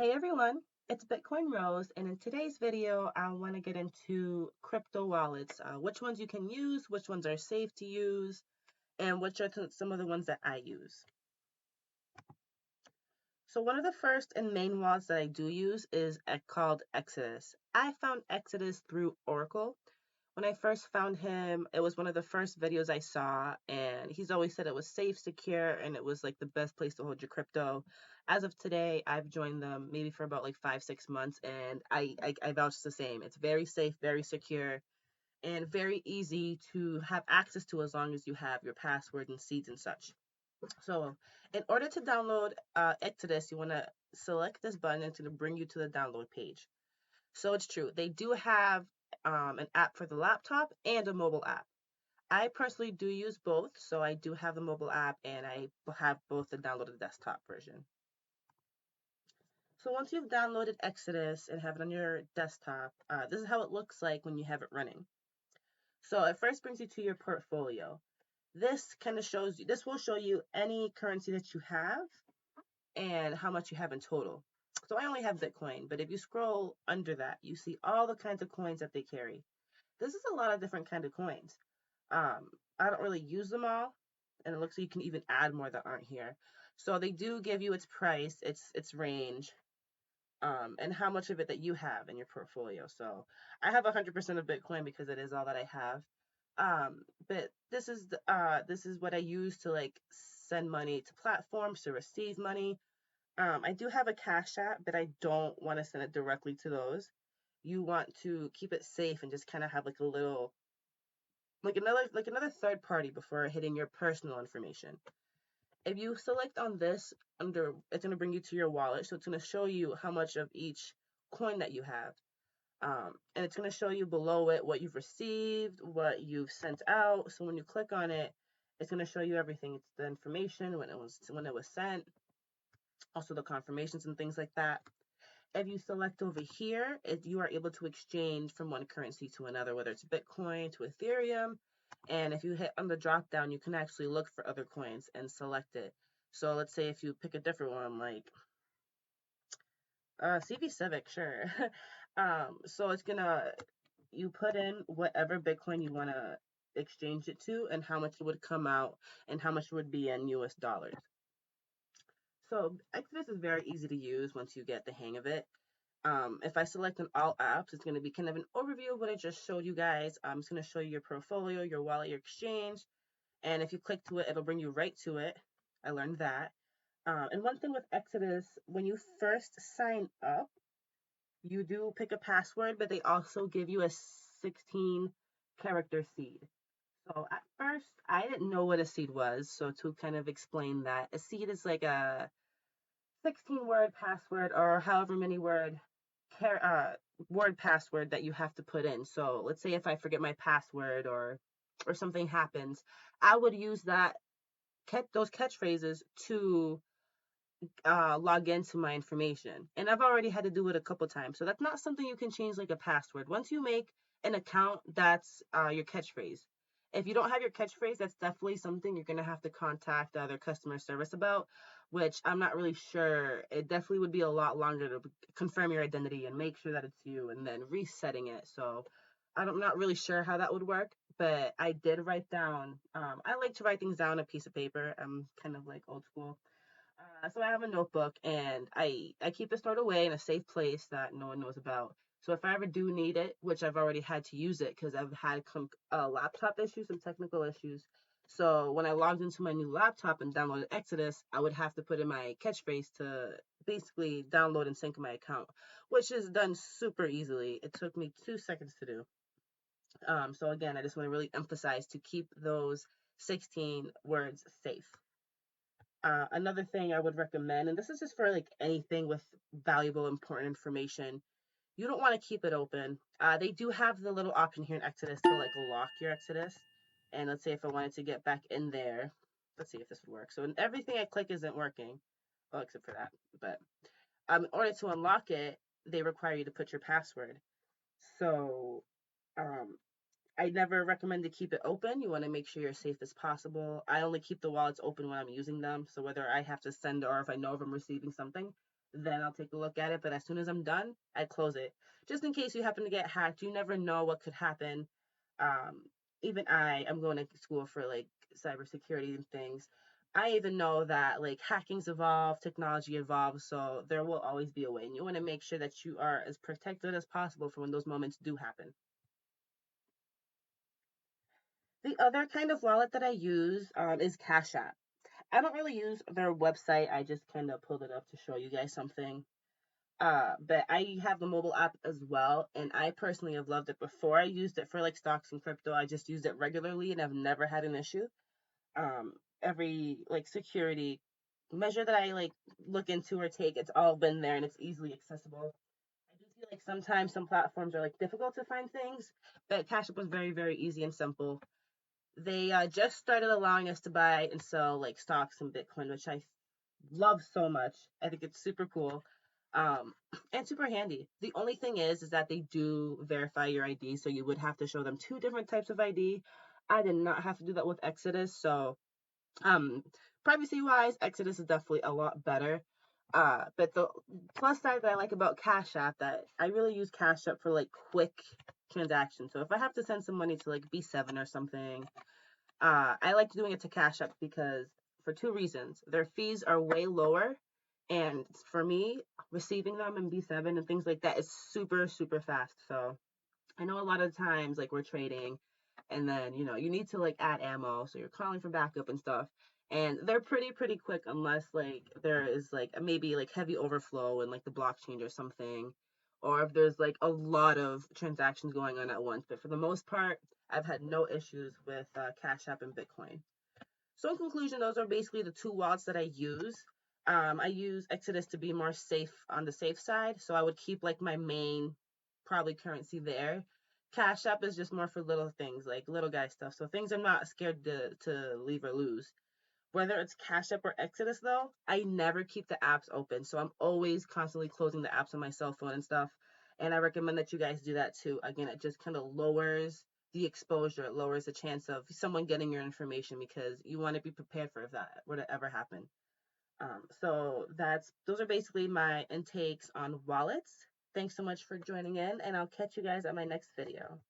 Hey everyone, it's Bitcoin Rose, and in today's video, I want to get into crypto wallets, which ones you can use, which ones are safe to use, and which are some of the ones that I use. So one of the first and main wallets that I do use is called Exodus. I found Exodus through Oracle. When I first found him, it was one of the first videos I saw, and he's always said it was safe, secure, and it was like the best place to hold your crypto. As of today, I've joined them maybe for about like 5, 6 months, and I vouch the same. It's very safe, very secure, and very easy to have access to as long as you have your password and seeds and such. So, in order to download Exodus, you want to select this button, and it's going to bring you to the download page. So it's true. They do have an app for the laptop and a mobile app. I personally do use both, so I do have the mobile app and I have both the downloaded desktop version. So once you've downloaded Exodus and have it on your desktop, this is how it looks like when you have it running. So it first brings you to your portfolio. This kind of shows you, this will show you any currency that you have and how much you have in total. So I only have Bitcoin, but if you scroll under that, you see all the kinds of coins that they carry. This is a lot of different kind of coins. I don't really use them all, and it looks like you can even add more that aren't here. So they do give you its price, its range, and how much of it that you have in your portfolio. So I have 100% of Bitcoin because it is all that I have. But this is what I use to like send money to platforms to receive money. I do have a Cash App, but I don't want to send it directly to those. You want to keep it safe and just kind of have like a little like another third party before hitting your personal information. If you select on this under, it's going to bring you to your wallet, so it's going to show you how much of each coin that you have. And it's going to show you below it what you've received, what you've sent out. So when you click on it, it's going to show you everything. It's the information when it was sent, also the confirmations and things like that. If you select over here, you are able to exchange from one currency to another, whether it's Bitcoin to Ethereum. And if you hit on the drop down, you can actually look for other coins and select it. So let's say if you pick a different one, like CV Civic, sure. So it's gonna, you put in whatever Bitcoin you want to exchange it to and how much it would come out and how much would be in US dollars. So Exodus is very easy to use once you get the hang of it. If I select on all apps, it's going to be kind of an overview of what I just showed you guys. It's going to show you your portfolio, your wallet, your exchange. And if you click to it, it'll bring you right to it. I learned that. And one thing with Exodus, when you first sign up, you do pick a password, but they also give you a 16 character seed. So at first, I didn't know what a seed was. So to kind of explain that, a seed is like a 16-word password or however many word password that you have to put in. So let's say if I forget my password or something happens, I would use those catchphrases to log into my information. And I've already had to do it a couple times. So that's not something you can change like a password. Once you make an account, that's your catchphrase. If you don't have your catchphrase, that's definitely something you're going to have to contact their customer service about, which I'm not really sure. It definitely would be a lot longer to confirm your identity and make sure that it's you and then resetting it. So I'm not really sure how that would work, but I did write down, I like to write things down on a piece of paper. I'm kind of like old school. So I have a notebook and I keep it stored away in a safe place that no one knows about. So if I ever do need it, which I've already had to use it because I've had laptop issues, some technical issues. So when I logged into my new laptop and downloaded Exodus, I would have to put in my catchphrase to basically download and sync my account, which is done super easily. It took me 2 seconds to do. So again, I just want to really emphasize to keep those 16 words safe. Another thing I would recommend, and this is just for like anything with valuable, important information, you don't want to keep it open. They do have the little option here in Exodus to like lock your Exodus. And let's say if I wanted to get back in there, let's see if this would work. So everything I click isn't working, well, except for that. But in order to unlock it, they require you to put your password. So um, I never recommend to keep it open. You want to make sure you're safe as possible. I only keep the wallets open when I'm using them. So whether I have to send or if I know if I'm receiving something, then I'll take a look at it. But as soon as I'm done, I close it. Just in case you happen to get hacked, you never know what could happen. Um, Even I'm going to school for like cybersecurity and things. I even know that like hacking's evolved, technology evolves, so there will always be a way. And you want to make sure that you are as protected as possible for when those moments do happen. The other kind of wallet that I use is Cash App. I don't really use their website. I just kind of pulled it up to show you guys something. But I have the mobile app as well, and I personally have loved it. Before I used it for like stocks and crypto, I just used it regularly, and I've never had an issue. Every like security measure that I like look into or take, it's all been there and it's easily accessible. I do feel like sometimes some platforms are like difficult to find things, but Cash App was very, very easy and simple. They just started allowing us to buy and sell like stocks and Bitcoin, which I love so much. I think it's super cool, um, and super handy. The only thing is that they do verify your ID, so you would have to show them two different types of ID. I did not have to do that with Exodus, so um, privacy wise, Exodus is definitely a lot better. But the plus side that I like about Cash App that I really use Cash App for like quick transactions. So if I have to send some money to like B7 or something, I like doing it to Cash App because for two reasons. Their fees are way lower, and for me, receiving them in B7 and things like that is super, super fast. So I know a lot of times like we're trading and then you need to like add ammo, so you're calling for backup and stuff. And they're pretty quick unless like there is like maybe like heavy overflow in like the blockchain or something, or if there's like a lot of transactions going on at once. But for the most part, I've had no issues with Cash App and Bitcoin. So in conclusion, those are basically the two wallets that I use. I use Exodus to be more safe on the safe side, so I would keep like my main probably currency there. Cash App is just more for little things, like little guy stuff. So things I'm not scared to leave or lose. Whether it's Cash App or Exodus, though, I never keep the apps open. So I'm always constantly closing the apps on my cell phone and stuff. And I recommend that you guys do that too. Again, it just kind of lowers the exposure, it lowers the chance of someone getting your information because you want to be prepared for if that were to ever happen. So those are basically my intakes on wallets. Thanks so much for joining in, and I'll catch you guys at my next video.